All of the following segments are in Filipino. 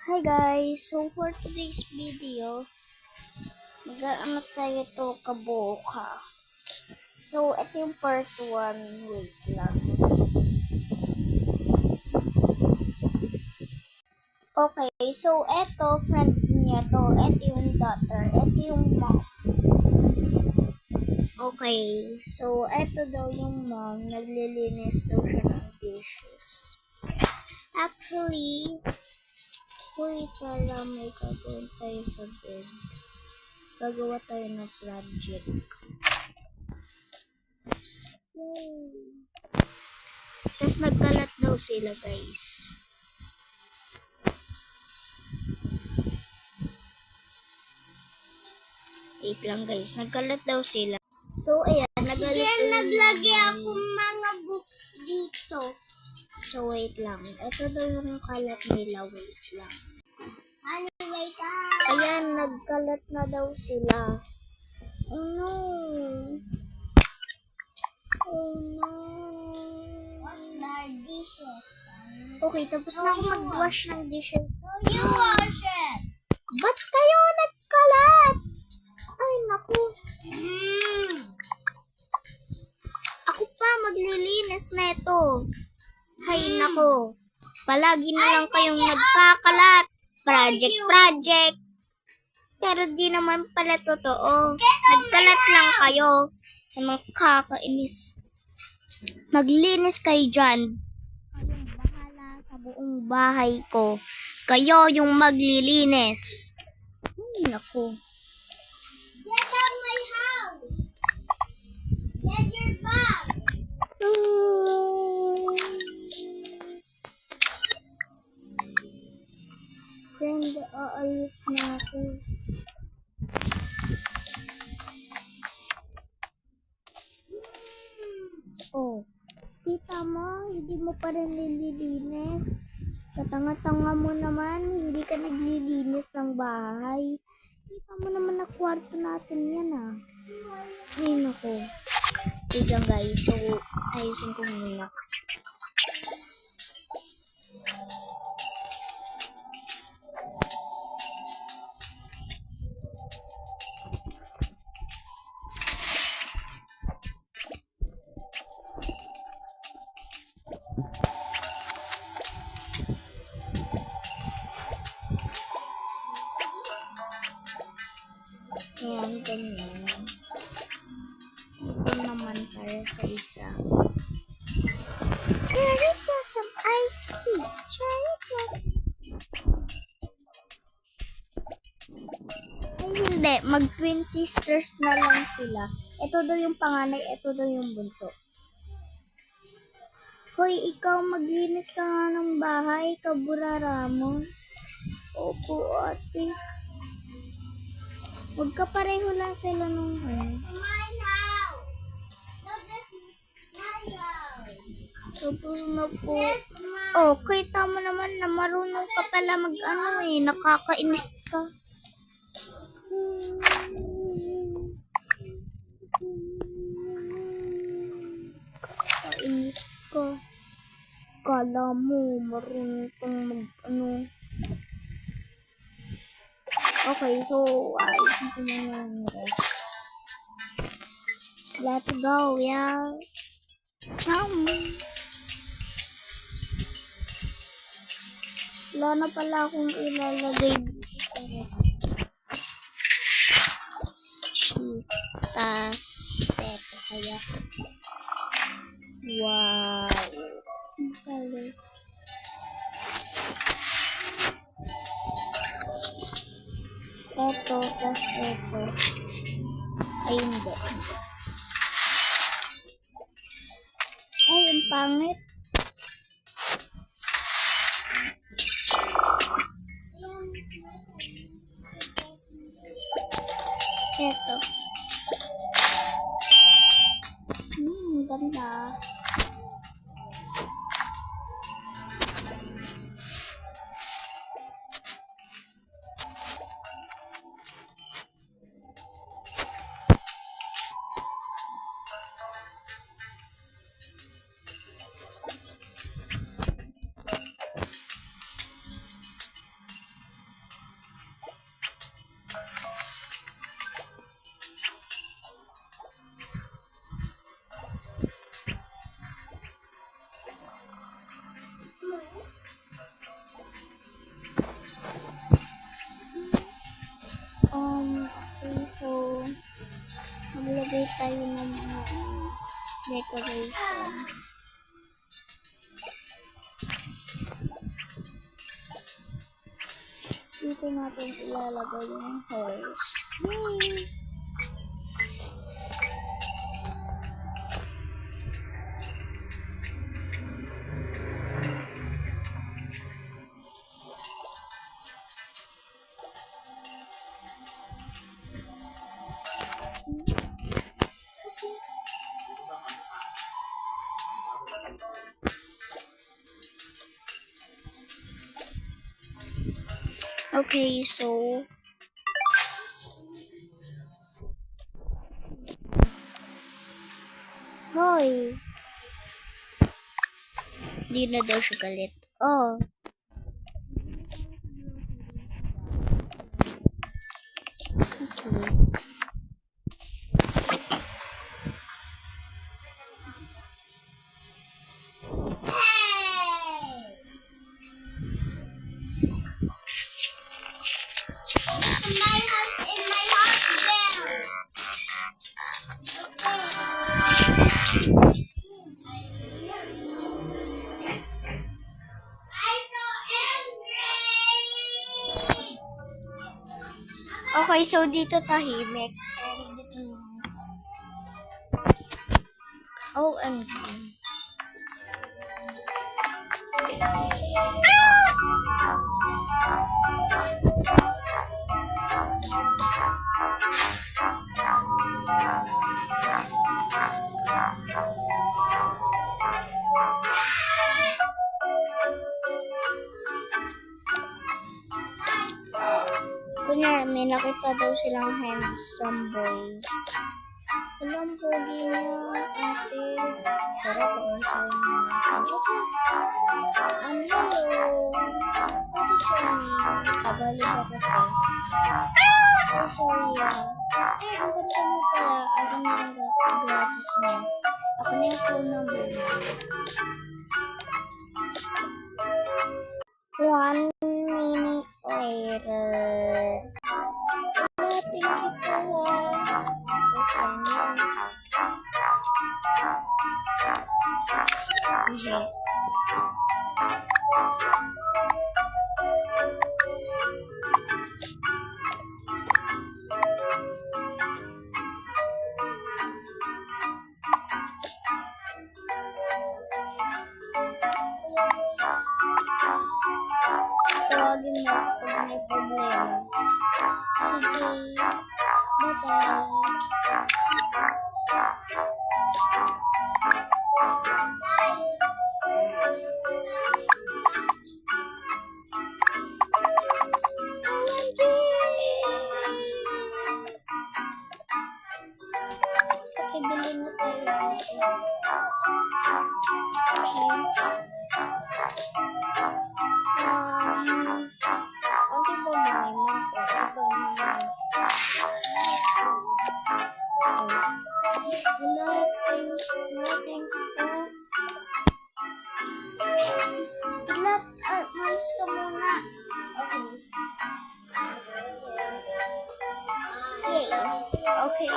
Hi guys! So for today's video, mag-ano tayo to kabuka. So ito yung part 1. Wait lang. Okay, so eto friend niya to. Eto yung daughter. Eto yung mom. Okay, so eto daw yung mom. Naglilinis daw siya ng dishes. Actually, tara may gagawin tayo sa bed. Gagawa tayo ng project. Tapos nagkalat daw sila guys. Wait lang guys, nagkalat daw sila. So ayan, naglagay ako mga books dito. So wait lang, ito daw yung kalat nila, wait lang. Anyway guys. Ayan, nagkalat na daw sila. Oh no. Oh no. Wash the dishes. Okay, tapos na ako mag-wash ng dishes. You wash it. Ba't kayo nagkalat? Ay, naku. Ako pa maglilinis na ito. Hay, naku. Palagi na lang kayong nagkakalat. Project. Pero di naman pala totoo. Nagkalat lang kayo. Namang kakainis. Maglinis kayo dyan. Kayong bahala sa buong bahay ko. Kayo yung maglilinis. Ay, naku. Get out my house! Get your bag! Friend, aalis na ako. Oh, kita mo, hindi mo pa rin nililinis. Katanga-tanga mo naman, hindi ka naglilinis ng bahay. Kita mo naman na kwarto natin yan ah. Ay naku. Wait lang guys, so ayusin ko muna. Ayan, ganyan. Ito naman para sa isa. Cherry blossom ice cream. Cherry blossom. Ay, hindi. Mag-twin sisters na lang sila. Ito daw yung panganay, ito daw yung bunso. Hoy, ikaw maglinis ka nga ng bahay, kaburara mo. Opo, ate. Magkapareho lang sila nung Tapos na po. Oh, kita mo naman na marunong ka pala mag-ano eh. Nakakainis ka. Nakakainis ka. Kala mo marunong kang mag-ano. Okay, so ayusin ko muna yung rest. Let's go, yeah. Wala na pala akong ilalagay dito. Tas, eto kaya. Wow. Ang galing. Eto, tas eto. Ay, hindi. Ay, ang pangit. Eto. Ganda. tayo ng mga decoration. Dito natin ilalagay yung horse. Yay! Okay, so hoy, di na daw siya galit. Oh, okay. Okay, so dito tahimik. And dito OMG. Kunya, may nakita daw silang handsome boy. Alam, pogi niya, ate. Sarap ako sa inyo. Hello. Ano siya niya? Kabalik ako pa. Oh, sorry ah. Ang ganda mo pala. Ako na yung glasses mo. Ako na yung phone number mo. 1 minute later. Thank you po. Okay. Tawagin mo ako kung may problema. Sige. Bye-bye. OMG! Pakibili mo tayo. Malis ka muna. Okay. Yay. Okay.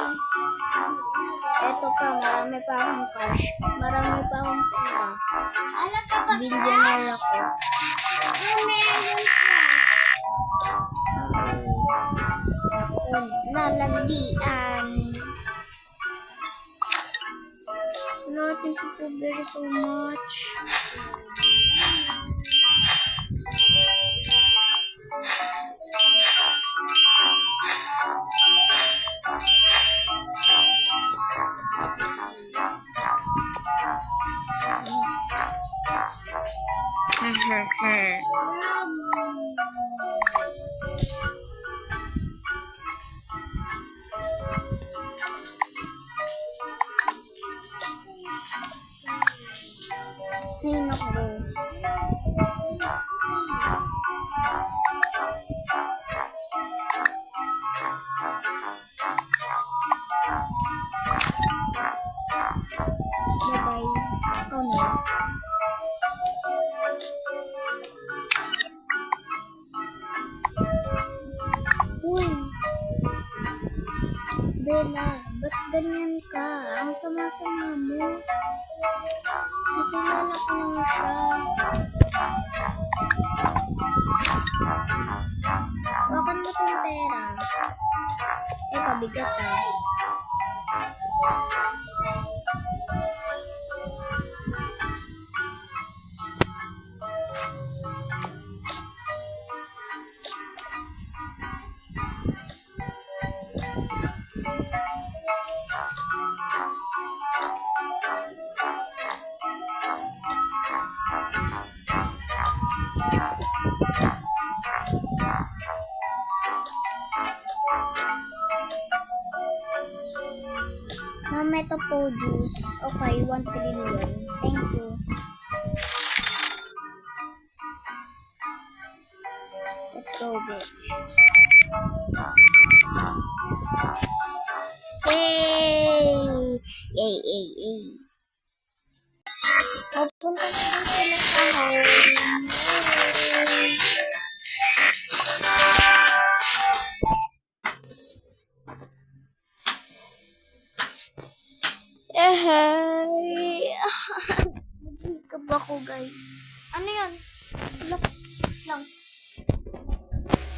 Eto pa, marami pa akong cash. Marami pa akong pera. Alam ka ba? Billionaire ako. Nalandian. No, thank you so very so much. Ay, naku. Bye-bye. Oh, no. Uy. Bella, ba't ganyan ka? Ang sama-sama mo. Nakilala ko naman siya. Bakit mo itong pera? Pabigat ah. Mama, ito po juice. Okay, 1 trillion. Thank you. Let's go, bitch. Yay! Yay, yay, yay. Papunta na sila sa home. Mag-makeup ako, guys. Ano yan? Lang.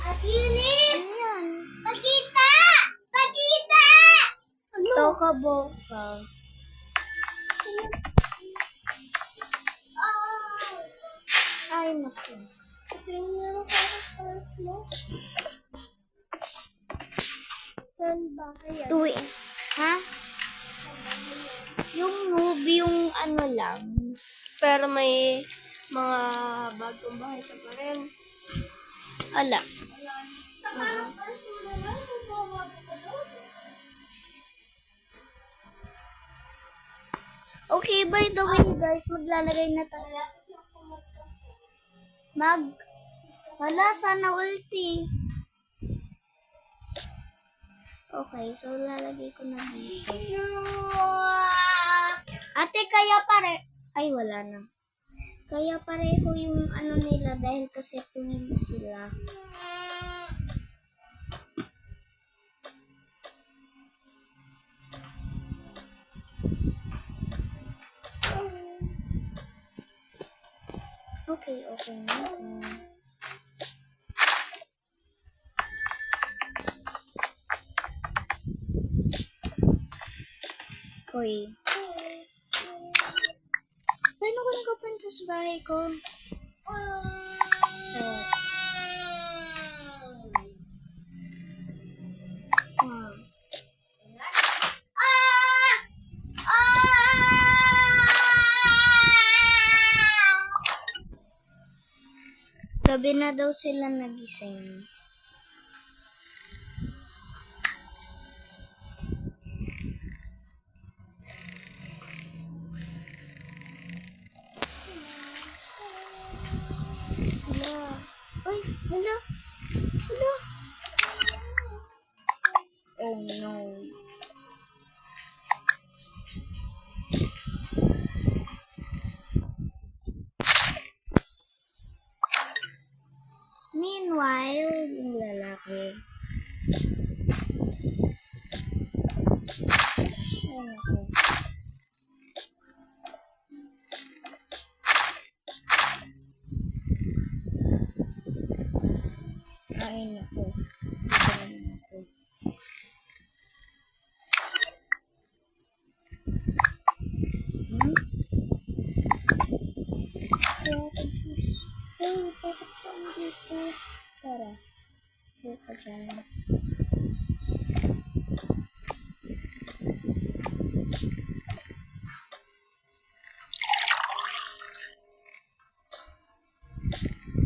At Eunice! Ano yan? Pagkita! Pagkita! Ano? Toka boka. Ay, naku. Tingnan mo parang mo. Saan ba kaya? Tuwi. Ha? Yung movie, yung ano lang. Pero may mga bagong bahay sa pa rin. Ala. Okay, by the way guys, maglalagay na tayo. Wala, sana ulti. Okay, so lalagay ko na dito. Ate, kaya ay, wala na. Kaya pareho yung ano nila dahil kasi twin sila. Okay na. Hoy. Paano ko nakapunta sa bahay ko? Gabi na daw sila nagising. Ay, hala. Oh no. Meanwhile, yung lalaki. Ay, naku. Tara. Buka dyan.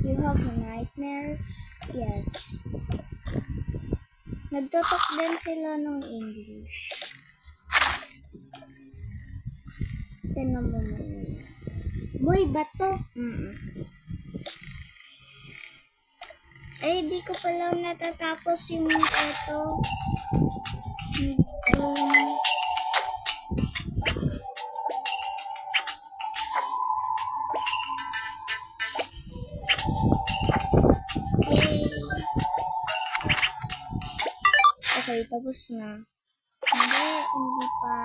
You have nightmares? Yes. Nagtutok din sila ng English. Tinan mo mo. Boy, bato? Ay, di ko pala natatapos yung ito. Okay, tapos na. hindi pa.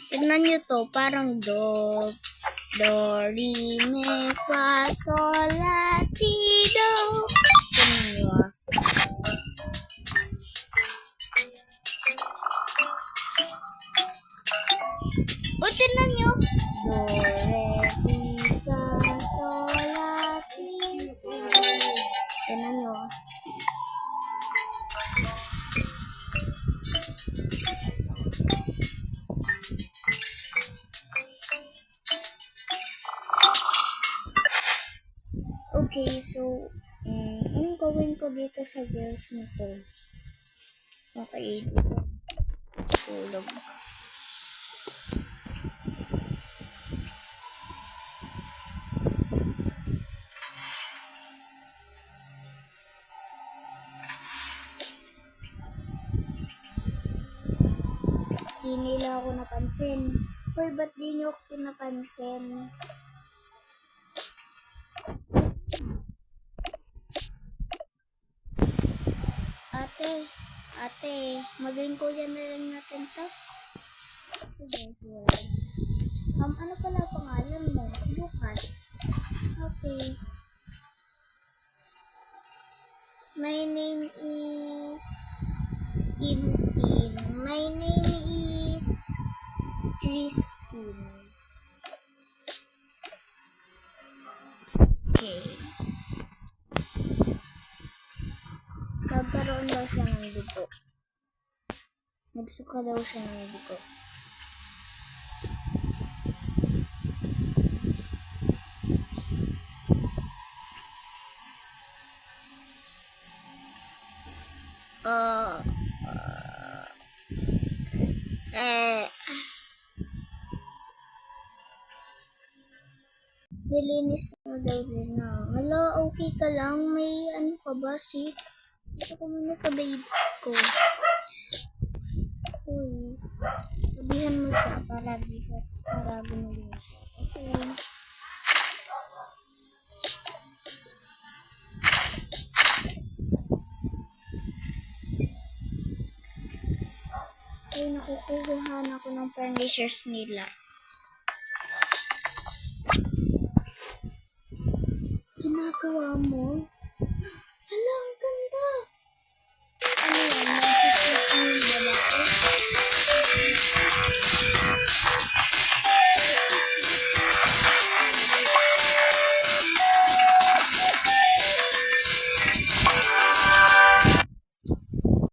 Tignan nyo to, parang do, re, mi, fa, sol, la, ti, do. Tignan nyo ah. O, tignan nyo. Do, re, mi, fa, sol, la, ti, do. Tignan nyo ah. Okay, so, anong gawin ko dito sa girls na to? Okay, tulog. Di nila ako napansin. Hoy, ba't di nyo ako pinapansin? Ate, maging kuya na lang natin to. Ano pala pangalan mo? Lucas. Okay. My name is Tintin. My name is Christine. Okay. Nagkaroon daw siya ng dugo. Nagsuka daw siya ng dugo. Nilinis na daw din na. Hala, okay ka lang? May ano ka ba? Ito ko muna sa babe ko. Uy. Sabihan mo siya para bumalik siya. Okay. Ay, nakukuhaan ako ng furnitures nila. Ginagawa mo? Hala,